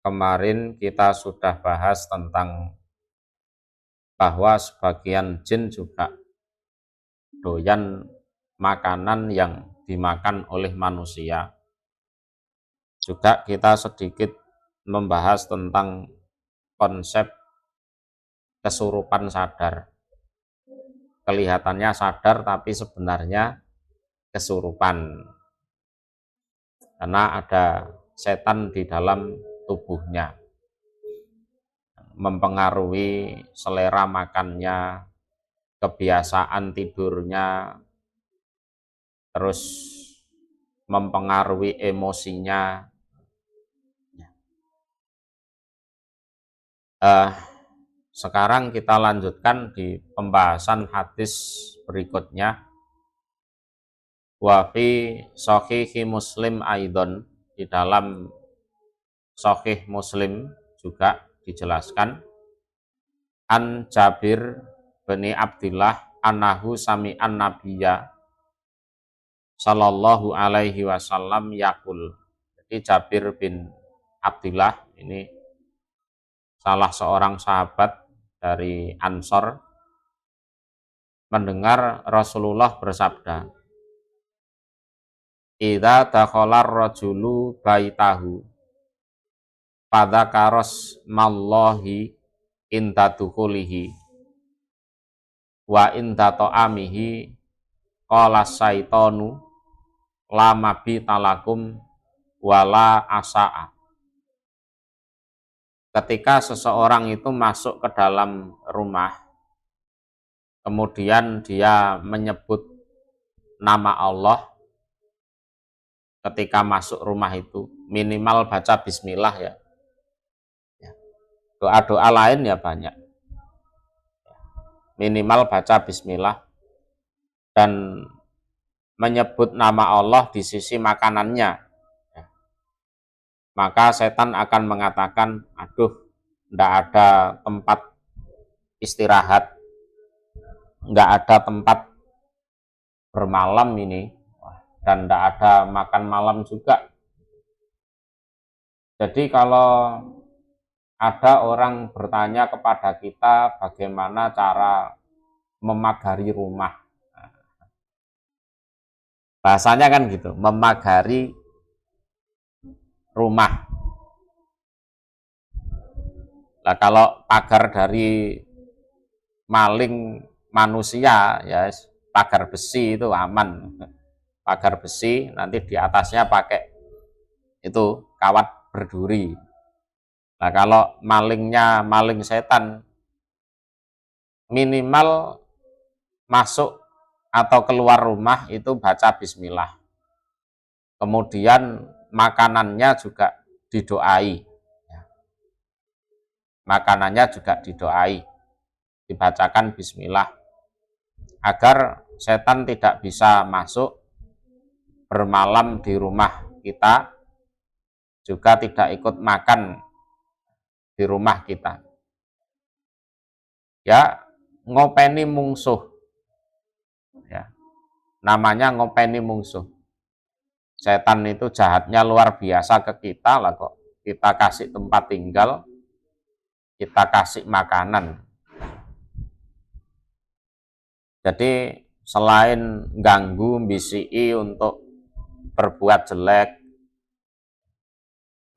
Kemarin kita sudah bahas tentang bahwa sebagian jin juga doyan makanan yang dimakan oleh manusia. Juga kita sedikit membahas tentang konsep kesurupan sadar. Kelihatannya sadar tapi sebenarnya kesurupan. Karena ada setan di dalam tubuhnya, mempengaruhi selera makannya, kebiasaan tidurnya, terus mempengaruhi emosinya. Sekarang kita lanjutkan di pembahasan hadis berikutnya. Wa fi shahihi Muslim aidon, di dalam Sahih Muslim juga dijelaskan, an Jabir bin Abdillah annahu sami'an nabiyya sallallahu alaihi wasallam yaqul. Jadi Jabir bin Abdillah ini salah seorang sahabat dari Ansor mendengar Rasulullah bersabda, idza dakhalar rajulu baitahu fadzakaros mallahi inda dukhulihi wa inda ta'amihi qala syaitanu la mabita lakum wala asa'a. Ketika seseorang itu masuk ke dalam rumah, kemudian dia menyebut nama Allah ketika masuk rumah itu, minimal baca bismillah ya. Doa-doa lain ya banyak. Minimal baca bismillah dan menyebut nama Allah di sisi makanannya. Maka setan akan mengatakan, aduh, tidak ada tempat istirahat, tidak ada tempat bermalam ini, dan tidak ada makan malam juga. Jadi kalau ada orang bertanya kepada kita bagaimana cara memagari rumah, bahasanya kan gitu, memagari rumah. Nah, kalau pagar dari maling manusia ya pagar besi itu aman. Pagar besi nanti di atasnya pakai itu kawat berduri. Nah, kalau malingnya maling setan, minimal masuk atau keluar rumah itu baca bismillah. Kemudian makanannya juga didoai. Makanannya juga didoai, dibacakan bismillah, agar setan tidak bisa masuk bermalam di rumah kita, juga tidak ikut makan di rumah kita. Ya, ngopeni mungsuh. Ya, namanya ngopeni mungsuh. Setan itu jahatnya luar biasa ke kita lah kok. Kita kasih tempat tinggal, kita kasih makanan. Jadi selain ganggu, bisiki untuk berbuat jelek,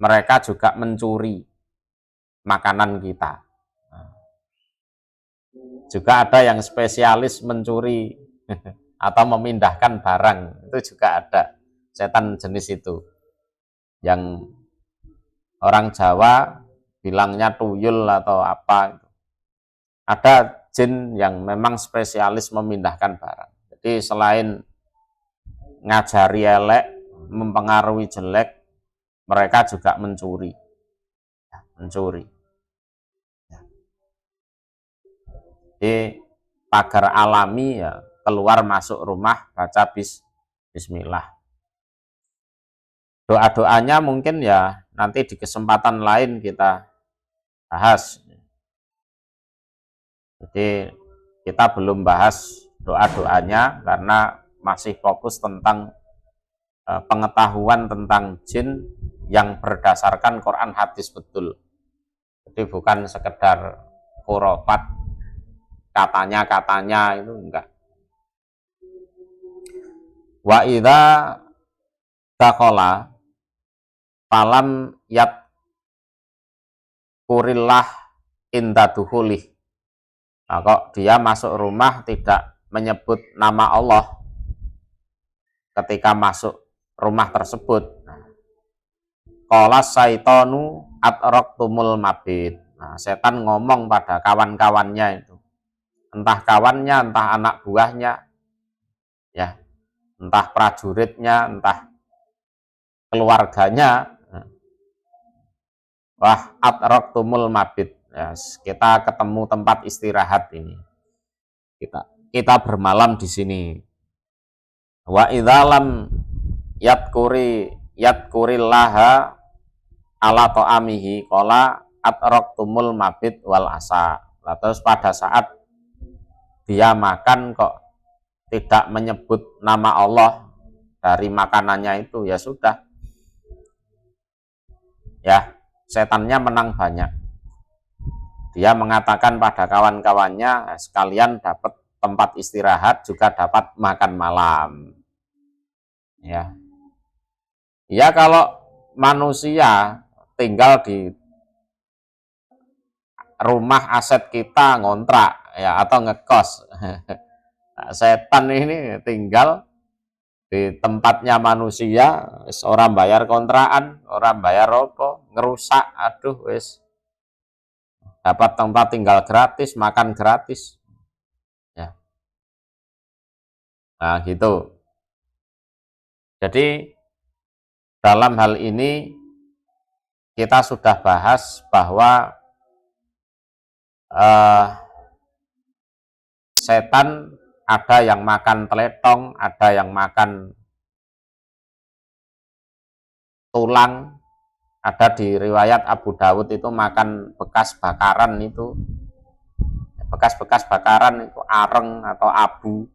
mereka juga mencuri makanan kita. Juga ada yang spesialis mencuri atau memindahkan barang, itu juga ada setan jenis itu, yang orang Jawa bilangnya tuyul atau apa. Ada jin yang memang spesialis memindahkan barang. Jadi selain ngajari elek, mempengaruhi jelek, mereka juga mencuri. Jadi pagar alami ya, keluar masuk rumah baca bismillah. Doa-doanya mungkin ya nanti di kesempatan lain kita bahas. Jadi kita belum bahas doa-doanya karena masih fokus tentang pengetahuan tentang jin yang berdasarkan Quran hadis betul. Jadi bukan sekedar khurafat, katanya itu enggak. Wa idza dakhala falam yat kurillah inda dukhulih. Nah, kok dia masuk rumah tidak menyebut nama Allah ketika masuk rumah tersebut. Qala syaitanu atraqtumul mabit. Nah, setan ngomong pada kawan-kawannya itu. Entah kawannya, entah anak buahnya, ya, entah prajuritnya, entah keluarganya. Wah, atraqtumul mabit. Ya, kita ketemu tempat istirahat ini. Kita bermalam di sini. Wa idzalam yadkurillaha ala ta'amihi qala atraqtumul mabit wal asa. Nah, terus pada saat dia makan kok tidak menyebut nama Allah dari makanannya itu, ya sudah. Ya, setannya menang banyak. Dia mengatakan pada kawan-kawannya, sekalian dapat tempat istirahat, juga dapat makan malam. Ya. Ya, kalau manusia tinggal di rumah aset kita ngontrak ya atau ngekos. Setan ini tinggal di tempatnya manusia, orang bayar kontrakan, orang bayar rokok, ngerusak, aduh wis. Dapat tempat tinggal gratis, makan gratis. Ya. Nah, gitu. Jadi dalam hal ini kita sudah bahas bahwa setan ada yang makan teletong, ada yang makan tulang. Ada di riwayat Abu Dawud itu makan bekas bakaran itu. Bekas-bekas bakaran itu areng atau abu.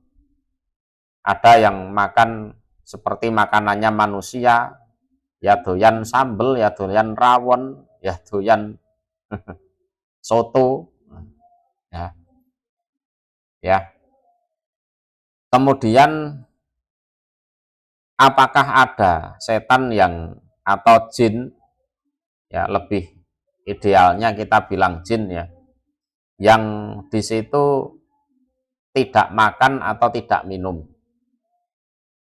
Ada yang makan seperti makanannya manusia, ya doyan sambel, ya doyan rawon, ya doyan soto. Ya. Ya. Kemudian apakah ada setan yang atau jin, ya lebih idealnya kita bilang jin ya, yang di situ tidak makan atau tidak minum?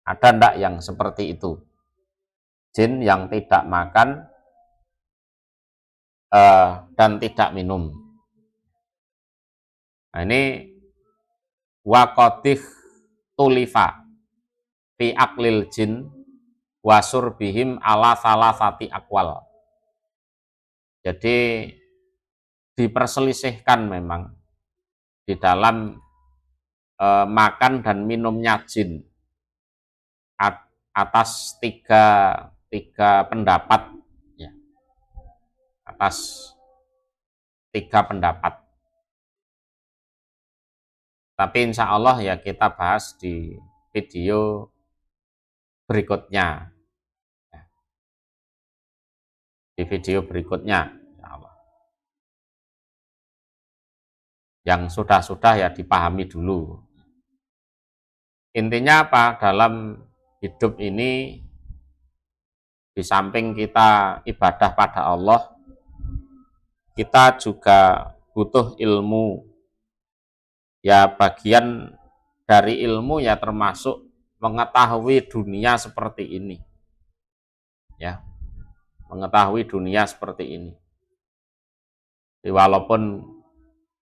Ada ndak yang seperti itu? Jin yang tidak makan dan tidak minum. Nah, ini waqadih tulifa fi aklil jin wasur bihim ala salasati akwal. Jadi diperselisihkan memang di dalam makan dan minumnya jin atas tiga pendapat, ya. Atas tiga pendapat. Tapi insya Allah ya kita bahas di video berikutnya. Di video berikutnya, insya Allah. Yang sudah-sudah ya dipahami dulu. Intinya apa? Dalam hidup ini, di samping kita ibadah pada Allah, kita juga butuh ilmu. Ya, bagian dari ilmu ya termasuk mengetahui dunia seperti ini. Ya, mengetahui dunia seperti ini. Jadi, walaupun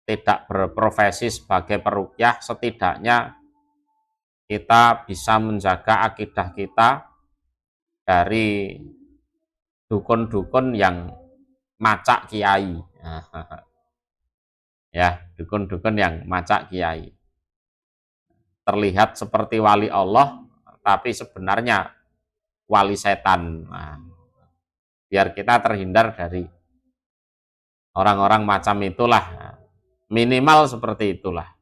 tidak berprofesi sebagai peruqyah, setidaknya kita bisa menjaga akidah kita dari dukun-dukun yang macak kiai. Ya, dukun-dukun yang macak kiai. Terlihat seperti wali Allah, tapi sebenarnya wali setan. Nah, biar kita terhindar dari orang-orang macam itulah. Minimal seperti itulah.